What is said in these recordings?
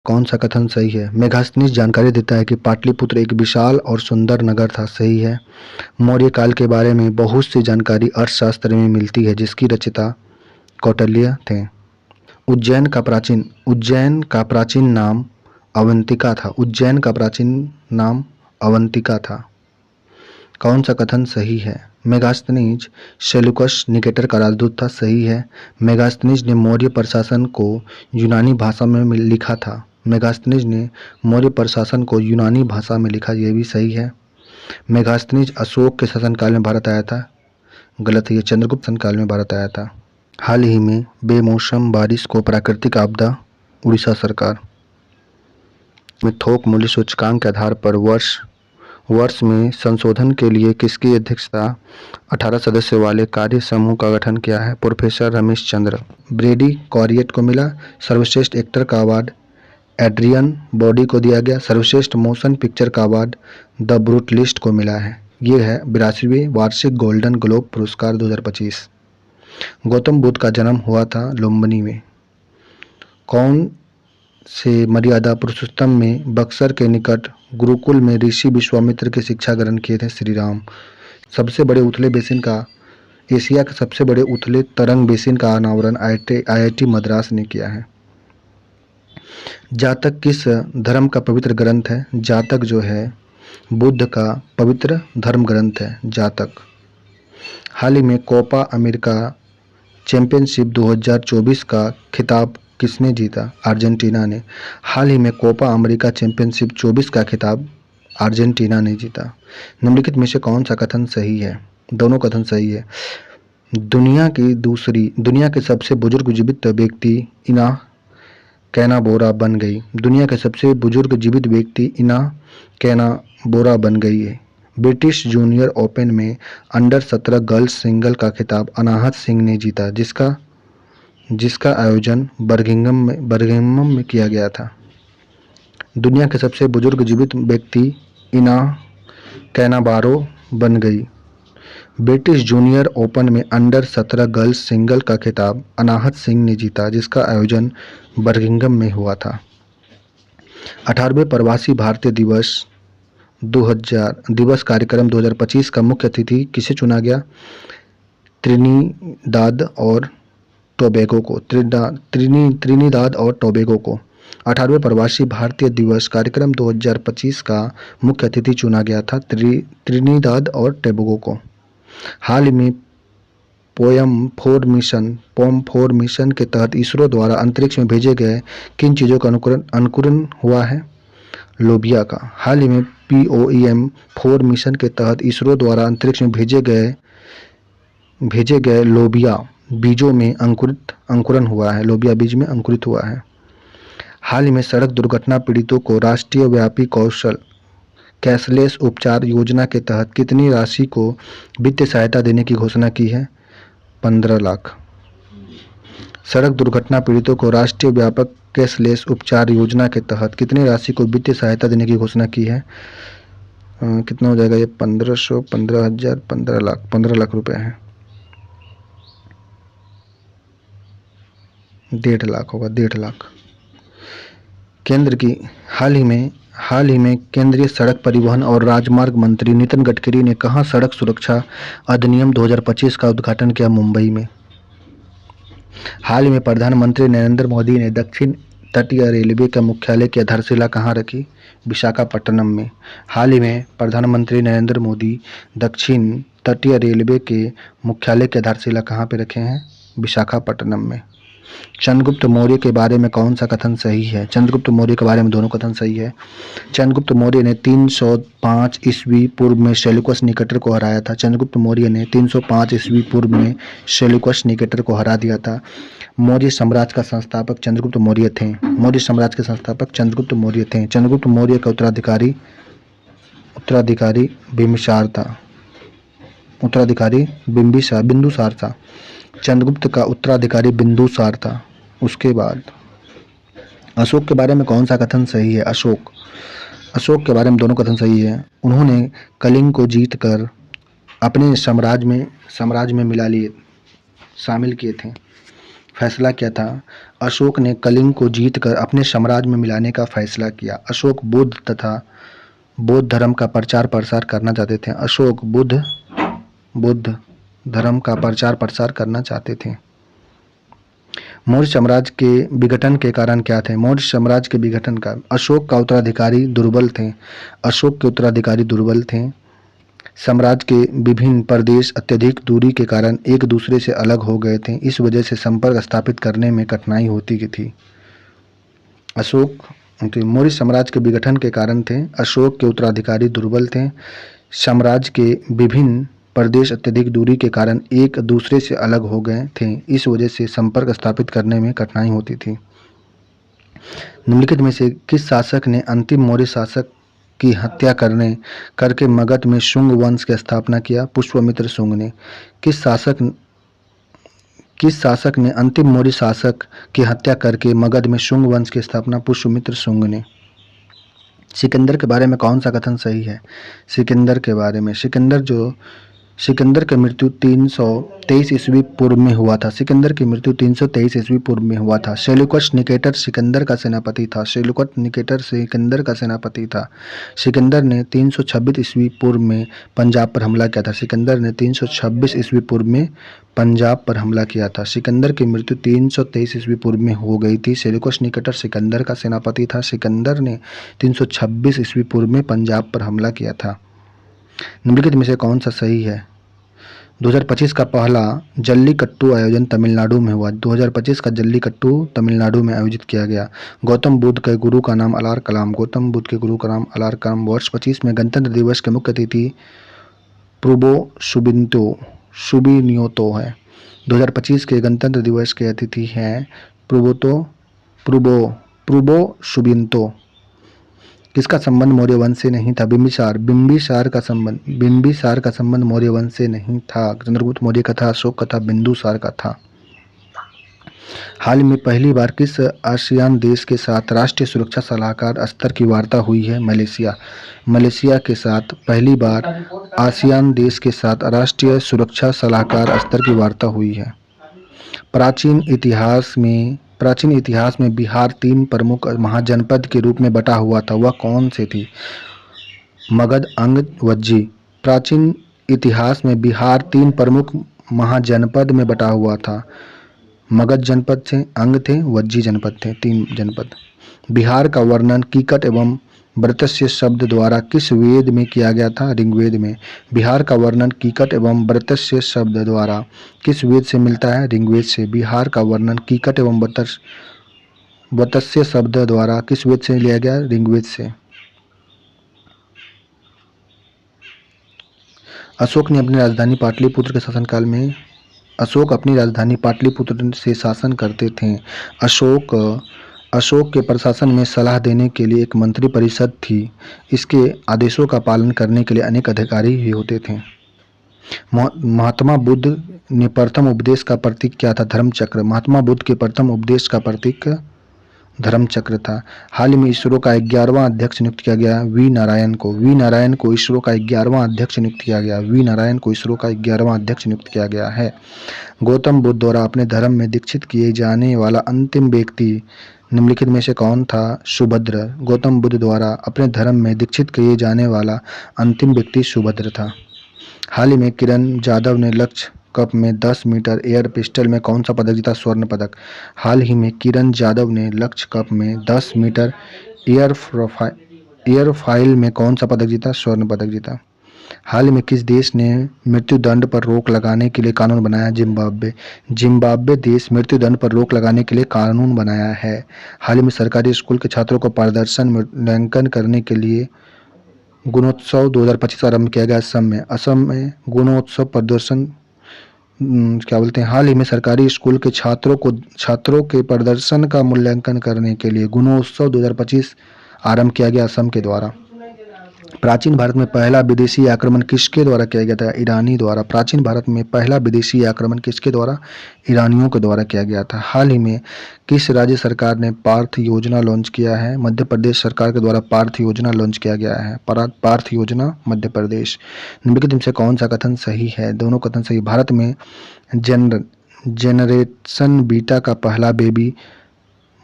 कौन सा कथन सही है? मेगास्थनीज जानकारी देता है कि पाटलिपुत्र एक विशाल और सुंदर नगर था। सही है। मौर्य काल के बारे में बहुत सी जानकारी अर्थशास्त्र में मिलती है, जिसकी रचयिता कौटिल्य थे। उज्जैन का प्राचीन नाम अवंतिका था। उज्जैन का प्राचीन नाम अवंतिका था। कौन सा कथन सही है? मेगास्थनीज सेल्यूकस निकेटर का राजदूत था। सही है। मेगास्थनीज ने मौर्य प्रशासन को यूनानी भाषा में लिखा था। मेगास्थनीज ने मौर्य प्रशासन को यूनानी भाषा में लिखा, यह भी सही है। मेगास्थनीज अशोक के शासनकाल में भारत आया था। गलत है, ये चंद्रगुप्त शासनकाल में भारत आया था। हाल ही में बेमौसम बारिश को प्राकृतिक आपदा उड़ीसा सरकार में थोक मूल्य सूचकांक के आधार पर वर्ष में संशोधन के लिए किसकी अध्यक्षता 18 सदस्य वाले कार्य समूह का गठन किया है? प्रोफेसर रमेश चंद्र। ब्रेडी कॉरिएट को मिला। सर्वश्रेष्ठ एक्टर का अवार्ड एड्रियन बॉडी को दिया गया। सर्वश्रेष्ठ मोशन पिक्चर का अवार्ड द ब्रूटलिस्ट को मिला है। ये है 82वें वार्षिक गोल्डन ग्लोब पुरस्कार 2025। गौतम बुद्ध का जन्म हुआ था लुम्बिनी में। कौन से मर्यादा पुरुषोत्तम में बक्सर के निकट गुरुकुल में ऋषि विश्वामित्र के शिक्षा ग्रहण किए थे? श्री राम। सबसे बड़े उथले बेसिन का एशिया के सबसे बड़े उथले तरंग बेसिन का अनावरण IIT मद्रास ने किया है। जातक किस धर्म का पवित्र ग्रंथ है? जातक जो है बुद्ध का पवित्र धर्म ग्रंथ है जातक। हाल ही में कोपा अमेरिका चैंपियनशिप 2024 का खिताब किसने जीता? अर्जेंटीना ने। हाल ही में कोपा अमेरिका चैंपियनशिप 24 का खिताब अर्जेंटीना ने जीता। निम्नलिखित में से कौन सा कथन सही है? दोनों कथन सही है। दुनिया के सबसे बुजुर्ग जीवित व्यक्ति इना कैना बोरा बन गई। दुनिया के सबसे बुजुर्ग जीवित व्यक्ति इना कैना बोरा बन गई है। ब्रिटिश जूनियर ओपन में अंडर 17 गर्ल्स सिंगल का खिताब अनाहत सिंह ने जीता, जिसका आयोजन बर्मिंघम में किया गया था। दुनिया के सबसे बुजुर्ग जीवित व्यक्ति इना कैनाबारो बन गई। ब्रिटिश जूनियर ओपन में अंडर 17 गर्ल्स सिंगल का खिताब अनाहत सिंह ने जीता, जिसका आयोजन बर्मिंघम में हुआ था। 18वें प्रवासी भारतीय दिवस कार्यक्रम 2025 का मुख्य अतिथि किसे चुना गया? त्रिनिदाद और टोबैगो को 18वें प्रवासी भारतीय दिवस कार्यक्रम 2025 का मुख्य अतिथि चुना गया था त्रिनिदाद और टोबैगो को। हाल ही में पोम4 मिशन के तहत इसरो द्वारा अंतरिक्ष में भेजे गए किन चीज़ों का अनुकरण हुआ है? लोबिया का। हाल ही में POEM4 मिशन के तहत इसरो द्वारा अंतरिक्ष में भेजे गए लोबिया बीजों में अंकुरन हुआ है। लोबिया बीज में अंकुरित हुआ है। हाल ही में सड़क दुर्घटना पीड़ितों को राष्ट्रीय व्यापी कैशलेस उपचार योजना के तहत कितनी राशि को वित्तीय सहायता देने की घोषणा की है? 15 लाख। सड़क दुर्घटना पीड़ितों को राष्ट्रीय व्यापक कैशलेस उपचार योजना के तहत कितनी राशि को वित्तीय सहायता देने की घोषणा की है? कितना हो जाएगा ये? 1500, 15,000, 15 लाख। 15 लाख रुपए है। 1.5 लाख होगा। 1.5 लाख। हाल ही में केंद्रीय सड़क परिवहन और राजमार्ग मंत्री नितिन गडकरी ने कहां सड़क सुरक्षा अधिनियम 2025 का उद्घाटन किया? मुंबई में। हाल ही में प्रधानमंत्री नरेंद्र मोदी ने दक्षिण तटीय रेलवे का मुख्यालय की आधारशिला कहां रखी? विशाखापट्टनम में। हाल ही में प्रधानमंत्री नरेंद्र मोदी दक्षिण तटीय रेलवे के मुख्यालय की आधारशिला कहां पर रखे हैं? विशाखापट्टनम में। चंद्रगुप्त मौर्य के बारे में कौन सा कथन सही है? चंद्रगुप्त मौर्य के बारे में दोनों कथन सही है। चंद्रगुप्त मौर्य ने 305 ईस्वी पूर्व में सेल्यूकस निकेटर को हराया था। चंद्रगुप्त मौर्य ने 305 ईस्वी पूर्व में सेल्यूकस निकेटर को हरा दिया था। मौर्य साम्राज्य का संस्थापक चंद्रगुप्त मौर्य थे। मौर्य साम्राज्य के संस्थापक चंद्रगुप्त मौर्य थे। चंद्रगुप्त मौर्य का उत्तराधिकारी बिंदुसार था। चंद्रगुप्त का उत्तराधिकारी बिंदुसार था। उसके बाद अशोक के बारे में कौन सा कथन सही है? अशोक के बारे में दोनों कथन सही है। उन्होंने कलिंग को जीतकर अपने साम्राज्य में शामिल किए थे, फैसला किया था। अशोक ने कलिंग को जीतकर अपने साम्राज्य में मिलाने का फैसला किया। अशोक बुद्ध तथा बौद्ध धर्म का प्रचार प्रसार करना चाहते थे। अशोक बुद्ध धर्म का प्रचार प्रसार करना चाहते थे। मौर्य साम्राज्य के विघटन के कारण क्या थे? मौर्य साम्राज्य के विघटन का अशोक का उत्तराधिकारी दुर्बल थे। अशोक के उत्तराधिकारी दुर्बल थे। साम्राज्य के विभिन्न प्रदेश अत्यधिक दूरी के कारण एक दूसरे से अलग हो गए थे। इस वजह से संपर्क स्थापित करने में कठिनाई होती थी। मौर्य साम्राज्य के विघटन के कारण थे। अशोक के उत्तराधिकारी दुर्बल थे। साम्राज्य के विभिन्न प्रदेश अत्यधिक दूरी के कारण एक दूसरे से अलग हो गए थे। इस वजह से संपर्क स्थापित करने में कठिनाई होती थी। निम्नलिखित में से किस शासक ने अंतिम मौर्य शासक की हत्या करके मगध में शुंग वंश की स्थापना किया? पुष्यमित्र शुंग ने। किस शासक ने अंतिम मौर्य शासक की हत्या करके मगध में शुंग वंश की स्थापना? पुष्यमित्र शुंग ने। सिकंदर के बारे में कौन सा कथन सही है? सिकंदर के बारे में सिकंदर की मृत्यु 323 ईस्वी पूर्व में हुआ था। सिकंदर की मृत्यु 323 ईस्वी पूर्व में हुआ था। सेल्यूकस निकेटर सिकंदर का सेनापति था। सेल्यूकस निकेटर सिकंदर का सेनापति था। सिकंदर ने 326 ईस्वी पूर्व में पंजाब पर हमला किया था। सिकंदर ने 326 ईस्वी पूर्व में पंजाब पर हमला किया था। सिकंदर की मृत्यु 323 ईस्वी पूर्व में हो गई थी। सेल्यूकस निकेटर सिकंदर का सेनापति था। सिकंदर ने 326 ईस्वी पूर्व में पंजाब पर हमला किया था। निम्नलिखित में से कौन सा सही है? 2025 का पहला जल्लीकट्टू आयोजन तमिलनाडु में हुआ। 2025 का जल्लीकट्टू तमिलनाडु में आयोजित किया गया। गौतम बुद्ध के गुरु का नाम अलार कलाम। गौतम बुद्ध के गुरु का नाम अलार कलाम। वर्ष 25 में गणतंत्र दिवस के मुख्य अतिथि प्रूबो सुबिनियोतो है। 2025 के गणतंत्र दिवस के अतिथि हैं प्रूबो सुबिंतो। किसका संबंध मौर्य वंश से नहीं था? बिंबिसार का संबंध मौर्य वंश से नहीं था। चंद्रगुप्त मौर्य का था। अशोक का था। बिंदुसार का था। हाल में पहली बार किस आसियान देश के साथ राष्ट्रीय सुरक्षा सलाहकार स्तर की वार्ता हुई है? मलेशिया के साथ पहली बार आसियान देश के साथ राष्ट्रीय सुरक्षा सलाहकार स्तर की वार्ता हुई है। प्राचीन इतिहास में बिहार 3 प्रमुख महाजनपद के रूप में बटा हुआ था। वह कौन से थी? मगध, अंग, वज्जी। प्राचीन इतिहास में बिहार 3 प्रमुख महाजनपद में बटा हुआ था। मगध जनपद थे, अंग थे, वज्जी जनपद थे। 3 जनपद। बिहार का वर्णन कीकट एवं व्रतस्य शब्द द्वारा किस वेद में किया गया था? ऋग्वेद में। बिहार का वर्णन कीकट एवं व्रतस्य शब्द द्वारा किस वेद से मिलता है? ऋग्वेद से। बिहार का वर्णन कीकट एवं व्रतस्य शब्द द्वारा किस वेद से लिया गया? ऋग्वेद से। अशोक अपनी राजधानी पाटलिपुत्र से शासन करते थे। अशोक के प्रशासन में सलाह देने के लिए एक मंत्री परिषद थी। इसके आदेशों का पालन करने के लिए अनेक अधिकारी भी होते थे। महात्मा बुद्ध ने प्रथम उपदेश का प्रतीक क्या था? धर्मचक्र। महात्मा बुद्ध के प्रथम उपदेश का प्रतीक धर्मचक्र था। हाल ही में इसरो का 11वां अध्यक्ष नियुक्त किया गया वी नारायण को इसरो का 11वां अध्यक्ष नियुक्त किया गया। वी नारायण को इसरो का 11वां अध्यक्ष नियुक्त किया गया है। गौतम बुद्ध द्वारा अपने धर्म में दीक्षित किए जाने वाला अंतिम व्यक्ति निम्नलिखित में से कौन था? सुभद्र। गौतम बुद्ध द्वारा अपने धर्म में दीक्षित किए जाने वाला अंतिम व्यक्ति सुभद्र था। हाल ही में किरण जाधव ने लक्ष्य कप में 10 मीटर एयर पिस्टल में कौन सा पदक जीता? स्वर्ण पदक। हाल ही में किरण जाधव ने लक्ष्य कप में 10 मीटर एयर फाइल में कौन सा पदक जीता? स्वर्ण पदक जीता। हाल ही में किस देश ने मृत्युदंड पर रोक लगाने के लिए कानून बनाया? जिम्बाब्वे देश मृत्युदंड पर रोक लगाने के लिए कानून बनाया है। हाल ही में सरकारी स्कूल के छात्रों को प्रदर्शन मूल्यांकन करने के लिए गुणोत्सव 2025 आरंभ किया गया। असम में गुणोत्सव प्रदर्शन हाल ही में सरकारी स्कूल के छात्रों के प्रदर्शन का मूल्यांकन करने के लिए गुणोत्सव 2025 आरंभ किया गया असम के द्वारा। प्राचीन भारत में पहला विदेशी आक्रमण किसके द्वारा किया गया था? ईरानी द्वारा। प्राचीन भारत में पहला विदेशी आक्रमण किसके द्वारा? ईरानियों के द्वारा किया गया था। हाल ही में किस राज्य सरकार ने पार्थ योजना लॉन्च किया है? मध्य प्रदेश सरकार के द्वारा पार्थ योजना लॉन्च किया गया है। पार्थ योजना मध्य प्रदेश। निम्नलिखित में से कौन सा कथन सही है? दोनों कथन सही। भारत में जेनरेशन बीटा का पहला बेबी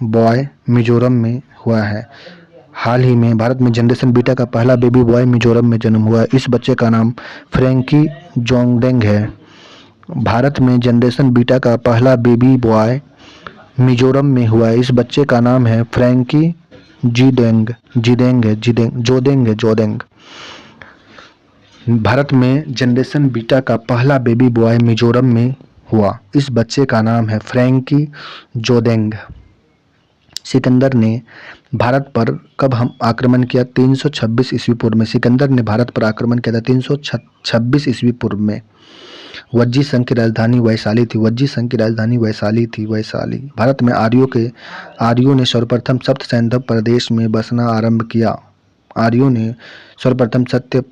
बॉय मिजोरम में हुआ है। हाल ही में भारत में जनरेशन बीटा का पहला बेबी बॉय मिजोरम में जन्म हुआ है। इस बच्चे का नाम फ्रैंकी जोंगडेंग है। भारत में जनरेशन बीटा का पहला बेबी बॉय मिजोरम में हुआ है। इस बच्चे का नाम है फ्रैंकी जोदेंग। भारत में जनरेशन बीटा का पहला बेबी बॉय मिजोरम में हुआ। इस बच्चे का नाम है फ्रैंकी जोदेंग। सिकंदर ने भारत पर कब हम आक्रमण किया? 326 ईस्वी पूर्व में सिकंदर ने भारत पर आक्रमण किया था। 326 ईस्वी पूर्व में। वज्जी संघ की राजधानी वैशाली थी। वैशाली। भारत में आर्यों ने सर्वप्रथम सप्त सैंधव प्रदेश में बसना आरंभ किया। आर्यों ने सर्वप्रथम सप्त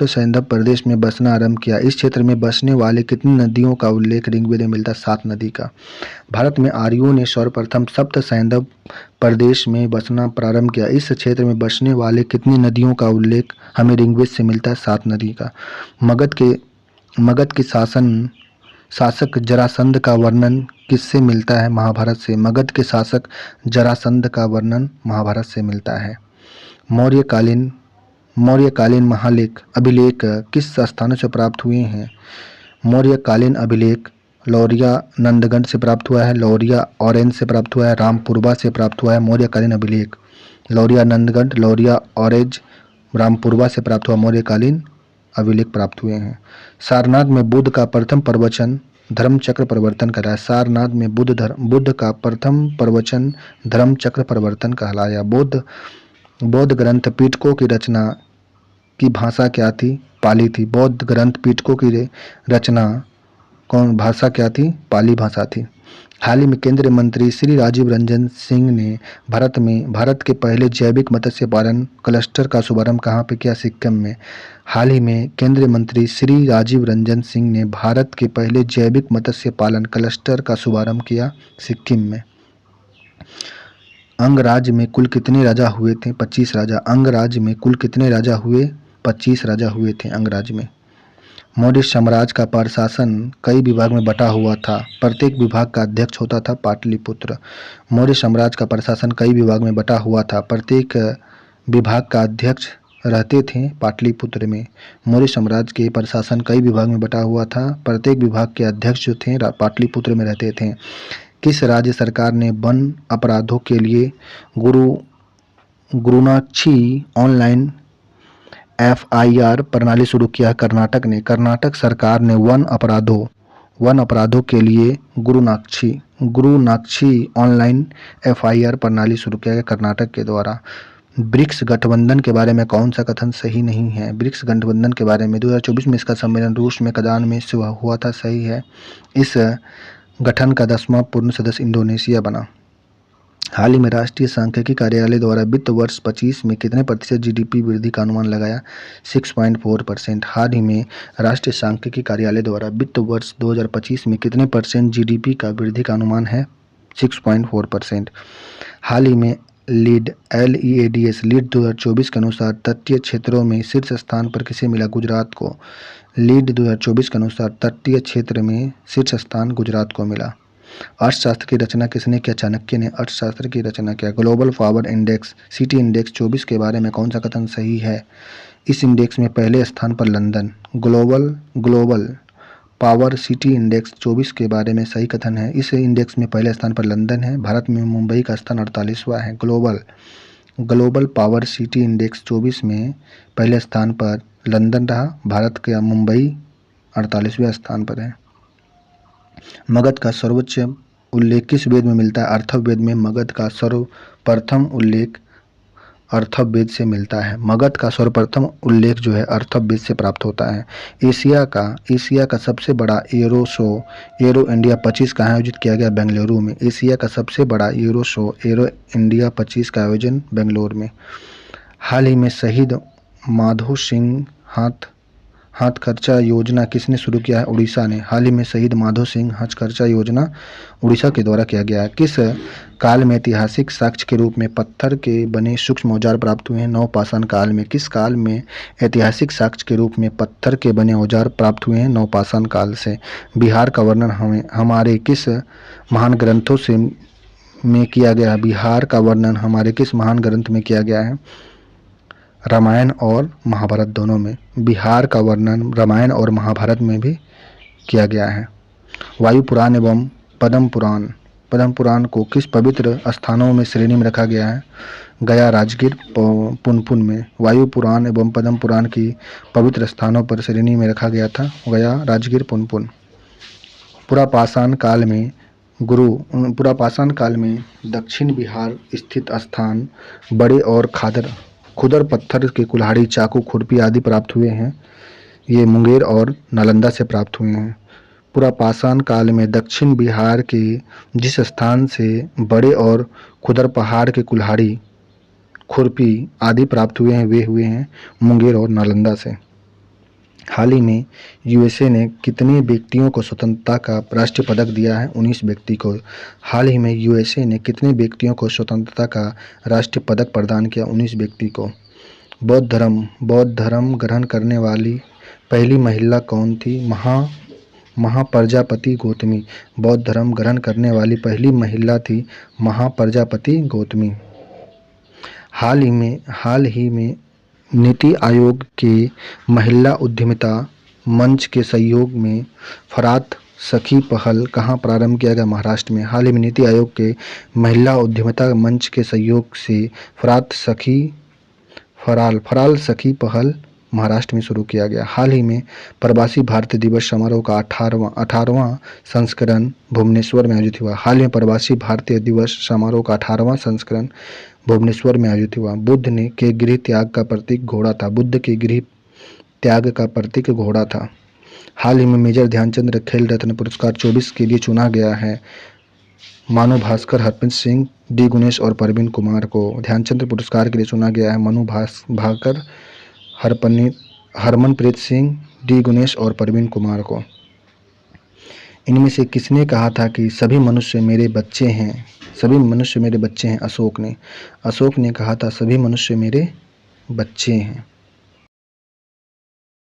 सैंधव प्रदेश में बसना आरंभ किया। इस क्षेत्र में बसने वाले कितनी नदियों का उल्लेख ऋग्वेद में मिलता है? 7 नदी का। भारत में आर्यों ने सर्वप्रथम सप्त सैंधव प्रदेश में बसना प्रारंभ किया। इस क्षेत्र में बसने वाले कितनी नदियों का उल्लेख हमें ऋग्वेद से मिलता है? 7 नदी का। मगध के शासक जरासंध का वर्णन किससे मिलता है? महाभारत से। मगध के शासक जरासंध का वर्णन महाभारत से मिलता है। मौर्यकालीन अभिलेख किस स्थानों से प्राप्त हुए हैं? मौर्यकालीन अभिलेख लौरिया नंदगढ़ से प्राप्त हुआ है, लौरिया ऑरेंज से प्राप्त हुआ है, रामपुरवा से प्राप्त हुआ है। मौर्यकालीन अभिलेख लौरिया नंदगढ़, लौरिया ऑरेंज, रामपुरवा से प्राप्त हुआ मौर्यकालीन अभिलेख प्राप्त हुए हैं। सारनाथ में बुद्ध का प्रथम प्रवचन धर्मचक्र प्रवर्तन कहलाया। सारनाथ में बुद्ध का प्रथम प्रवचन धर्मचक्र प्रवर्तन कहलाया। बौद्ध ग्रंथ पिटकों की रचना की भाषा क्या थी? पाली थी। बौद्ध ग्रंथ पिटकों की रचना भाषा क्या थी? पाली भाषा थी। हाल ही में केंद्रीय मंत्री श्री राजीव रंजन सिंह ने भारत के पहले जैविक मत्स्य पालन क्लस्टर का शुभारंभ कहाँ पे किया? सिक्किम में। हाल ही में केंद्रीय मंत्री श्री राजीव रंजन सिंह ने भारत के पहले जैविक मत्स्य पालन क्लस्टर का शुभारंभ किया सिक्किम में। अंगराज में कुल कितने राजा हुए थे? 25 राजा। अंगराज में कुल कितने राजा हुए? 25 राजा हुए थे अंगराज में। मौर्य साम्राज्य का प्रशासन कई विभाग में बटा हुआ था। प्रत्येक विभाग का अध्यक्ष होता था पाटलिपुत्र। मौर्य साम्राज्य का प्रशासन कई विभाग में बटा हुआ था। प्रत्येक विभाग का अध्यक्ष रहते थे पाटलिपुत्र में। मौर्य साम्राज्य के प्रशासन कई विभाग में बटा हुआ था। प्रत्येक विभाग के अध्यक्ष जो थे पाटलिपुत्र में रहते थे। किस राज्य सरकार ने वन अपराधों के लिए गुरुनाक्षी ऑनलाइन FIR प्रणाली शुरू किया? कर्नाटक ने। कर्नाटक सरकार ने वन अपराधों के लिए गुरुनाक्षी ऑनलाइन FIR प्रणाली शुरू किया गया कर्नाटक के द्वारा। ब्रिक्स गठबंधन के बारे में कौन सा कथन सही नहीं है? ब्रिक्स गठबंधन के बारे में 2024 में इसका सम्मेलन रूस में कजान में हुआ था, सही है। इस गठन का 10वां पूर्ण सदस्य इंडोनेशिया बना। हाल ही में राष्ट्रीय सांख्यिकी कार्यालय द्वारा वित्त वर्ष 25 में कितने प्रतिशत GDP वृद्धि का अनुमान लगाया? 6.4%। हाल ही में राष्ट्रीय सांख्यिकी कार्यालय द्वारा वित्त वर्ष 2025 में कितने % GDP का वृद्धि का अनुमान है? 6.4%। हाल ही में LEADS 2024 के अनुसार तटीय क्षेत्रों में शीर्ष स्थान पर किसे मिला? गुजरात को। लीड 2024 के अनुसार तटीय क्षेत्र में शीर्ष स्थान गुजरात को मिला। अर्थशास्त्र की रचना किसने किया? चाणक्य ने अर्थशास्त्र की रचना किया। Global power index city index 24 के बारे में कौन सा कथन सही है? इस इंडेक्स में पहले स्थान पर London. Global power city index 24 के बारे में सही कथन है। इस इंडेक्स में पहले स्थान पर लंदन है। भारत में मुंबई का स्थान 48वां है। ग्लोबल पावर सिटी इंडेक्स 24 में पहले स्थान पर लंदन रहा। भारत का मुंबई 48वें स्थान पर है। मगध का सर्वोच्च उल्लेख किस वेद में मिलता है? अथर्ववेद में मगध का सर्वप्रथम उल्लेख अथर्ववेद से मिलता है। मगध का सर्वप्रथम उल्लेख जो है अथर्ववेद से प्राप्त होता है। एशिया का सबसे बड़ा एरो इंडिया 25 का आयोजित किया गया बेंगलुरु में। एशिया का सबसे बड़ा एरो इंडिया 25 का आयोजन बेंगलुरु में। हाल ही में शहीद माधो सिंह हाथ खर्चा योजना किसने शुरू किया है? उड़ीसा ने। हाल ही में शहीद माधो सिंह हाथ खर्चा योजना उड़ीसा के द्वारा किया गया है। किस काल में ऐतिहासिक साक्ष्य के रूप में पत्थर के बने सूक्ष्म औजार प्राप्त हुए हैं? नवपाषाण काल में। किस काल में ऐतिहासिक साक्ष्य के रूप में पत्थर के बने औजार प्राप्त हुए हैं? नवपाषाण काल से। बिहार का वर्णन हमारे किस महान ग्रंथों से में किया गया बिहार का वर्णन हमारे किस महान ग्रंथ में किया गया है? रामायण और महाभारत दोनों में। बिहार का वर्णन रामायण और महाभारत में भी किया गया है। वायु पुराण एवं पद्म पुराण को किस पवित्र स्थानों में श्रेणी में रखा गया है? गया, राजगीर, पुनपुन में। वायु पुराण एवं पद्म पुराण की पवित्र स्थानों पर श्रेणी में रखा गया था, गया, राजगीर, पुनपुन। पुरापाषाण काल में दक्षिण बिहार स्थित स्थान बड़े और खुदर पत्थर के कुल्हाड़ी, चाकू, खुरपी आदि प्राप्त हुए हैं। ये मुंगेर और नालंदा से प्राप्त हुए हैं। पुरापाषाण काल में दक्षिण बिहार के जिस स्थान से बड़े और खुदर पहाड़ के कुल्हाड़ी, खुरपी आदि प्राप्त हुए हैं वे हुए हैं मुंगेर और नालंदा से। हाल ही में यूएसए ने कितने व्यक्तियों को स्वतंत्रता का राष्ट्रीय पदक दिया है? 19 व्यक्ति को। हाल ही में यूएसए ने कितने व्यक्तियों को स्वतंत्रता का राष्ट्रीय पदक प्रदान किया? 19 व्यक्ति को। बौद्ध धर्म ग्रहण करने वाली पहली महिला कौन थी? महाप्रजापति गौतमी। बौद्ध धर्म ग्रहण करने वाली पहली महिला थी महाप्रजापति गौतमी। हाल ही में नीति आयोग के महिला उद्यमिता मंच के सहयोग में फरात सखी पहल कहाँ प्रारंभ किया गया? महाराष्ट्र में। हाल ही में नीति आयोग के महिला उद्यमिता मंच के सहयोग से फराल सखी पहल महाराष्ट्र में शुरू किया गया। हाल ही में प्रवासी भारतीय दिवस समारोह का 18वां संस्करण भुवनेश्वर में आयोजित हुआ। हाल में प्रवासी भारतीय दिवस समारोह का 18वां संस्करण भुवनेश्वर में आयोजित हुआ। बुद्ध के गृह त्याग का प्रतीक घोड़ा था। बुद्ध के गृह त्याग का प्रतीक घोड़ा था। हाल ही में मेजर ध्यानचंद खेल रत्न पुरस्कार 24 के लिए चुना गया है। मानो भास्कर, हरप्रीत सिंह, डी गुनेश और परवीन कुमार को ध्यानचंद पुरस्कार के लिए चुना गया है। मनु भाकर, हरमनप्रीत सिंह, डी गुनेश और परवीन कुमार को। इनमें से किसने कहा था कि सभी मनुष्य मेरे बच्चे हैं? अशोक ने कहा था सभी मनुष्य मेरे बच्चे हैं।